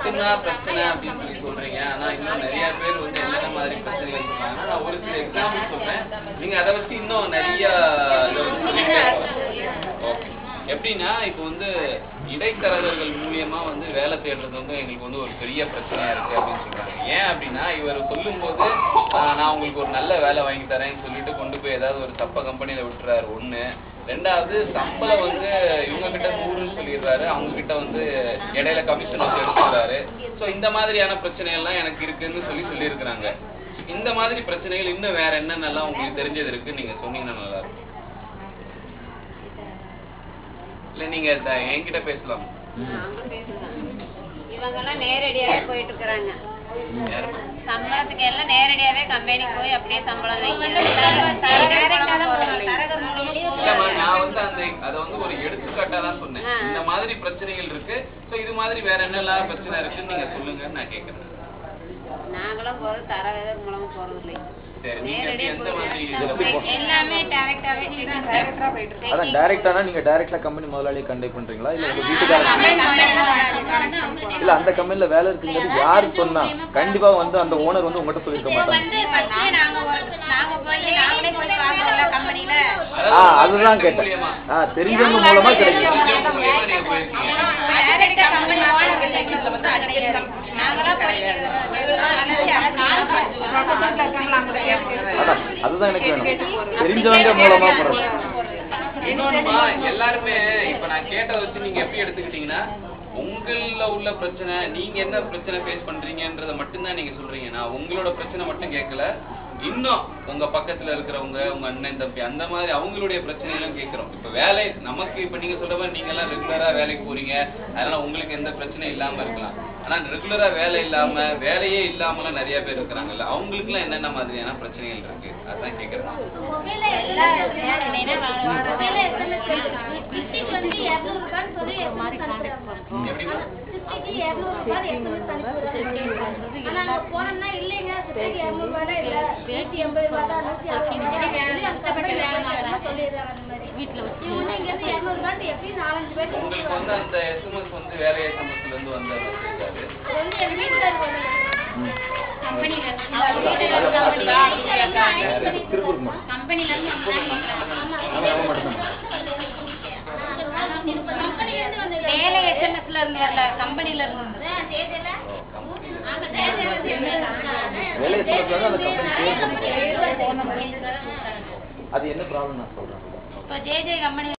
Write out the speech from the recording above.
மட்டும்தான் பிரச்சனை அப்படின்னு சொல்லி சொல்றீங்க. ஆனா இன்னும் நிறைய பேர் வந்து என்னென்ன மாதிரி பிரச்சனைகள் சொல்றாங்க. நான் ஒரு சில எக்ஸாம்பிள் சொல்றேன், நீங்க அதை வச்சு இன்னும் நிறைய ஓகே. எப்படின்னா இப்போ வந்து இடைத்தரகர்கள் மூலியமா வந்து வேலை தேடுறது வந்து எங்களுக்கு வந்து ஒரு பெரிய பிரச்சனையா இருக்கு அப்படின்னு சொல்றாங்க. ஏன் அப்படின்னா இவர் சொல்லும் போது நான் உங்களுக்கு ஒரு நல்ல வேலை வாங்கி தரேன்னு சொல்லிட்டு கொண்டு போய் ஏதாவது ஒரு தப்ப கம்பெனியில விட்டுறாரு ஒண்ணு. ரெண்டாவது சம்பளம் வந்து இவங்க கிட்ட 100 சொல்லிடுறாரு, அவங்க கிட்ட வந்து இடையில கமிஷன் வச்சு எடுத்துக்கிறாரு. ஸோ இந்த மாதிரியான பிரச்சனைகள்லாம் எனக்கு இருக்குன்னு சொல்லியிருக்கிறாங்க. இந்த மாதிரி பிரச்சனைகள் இன்னும் வேற என்னென்னலாம் உங்களுக்கு தெரிஞ்சது இருக்கு நீங்க சொன்னீங்கன்னா நல்லா இருக்கும். இல்ல நீங்க என்கிட்ட பேசலாம். இவங்கெல்லாம் நேரடியாவே போயிட்டு இருக்கிறாங்க. சம்பளத்துக்கு எல்லாம் நேரடியாவே கம்பெனிக்கு போய் அப்படியே சம்பளம் நான் வந்து அதை வந்து ஒரு எடுத்துக்காட்டா தான் சொன்னேன். இந்த மாதிரி பிரச்சனைகள் இருக்கு. சோ இது மாதிரி வேற என்னெல்லாம் பிரச்சனை இருக்குன்னு நீங்க சொல்லுங்கன்னு நான் கேக்குறேன். நாங்களும் போறது தரகர் மூலமா போறது இல்லை. அதான் டைரக்டானா நீங்க டைரக்டா கம்பெனி முதலாளியை கண்டக்ட் பண்றீங்களா இல்ல உங்க வீட்டுக்காரங்க இல்ல அந்த கம்பெனில வேலை இருக்குங்கிறது யாரு சொன்னா கண்டிப்பா வந்து அந்த ஓனர் வந்து உங்ககிட்ட சொல்லிருக்க மாட்டாங்க. அதுதான் கேட்டேன். தெரிஞ்சவங்க மூலமா கிடைக்கும். அதுதான் எனக்கு வேணும். தெரிஞ்சவங்க மூலமா போறது. இன்னொன்னுமா எல்லாருமே இப்ப நான் கேட்டதை வச்சு நீங்க எப்படி எடுத்துக்கிட்டீங்கன்னா உங்கள உள்ள பிரச்சனை நீங்க என்ன பிரச்சனை ஃபேஸ் பண்றீங்கன்றத மட்டும்தான் நீங்க சொல்றீங்க. நான் உங்களோட பிரச்சனை மட்டும் கேட்கல, இன்னும் உங்க பக்கத்துல இருக்கிறவங்க உங்க அண்ணன் தம்பி அந்த மாதிரி அவங்களுடைய பிரச்சனைகளும் கேட்கிறோம். இப்ப வேலை நமக்கு இப்ப நீங்க சொல்ற மாதிரி நீங்க எல்லாம் ரெகுலரா வேலைக்கு போறீங்க, அதனால உங்களுக்கு எந்த பிரச்சனையும் இல்லாம இருக்கலாம். ஆனா ரெகுலரா வேலை இல்லாம வேலையே இல்லாமலாம் நிறைய பேர் இருக்கிறாங்கல்ல, அவங்களுக்கு எல்லாம் என்னென்ன மாதிரியான பிரச்சனைகள் இருக்கு அதான் கேக்குறேன். உங்களுக்கு வந்து அந்த எஸ்எம்எஸ் வந்து வேற எஸ்எம்எஸ்ல இருந்து வந்த வேலை எஸ்எம்எஸ்ல இருந்து வரல, கம்பெனில இருந்து. அது என்ன ப்ராப்ளம் நான் சொல்றேன். இப்போ ஜே கம்பெனி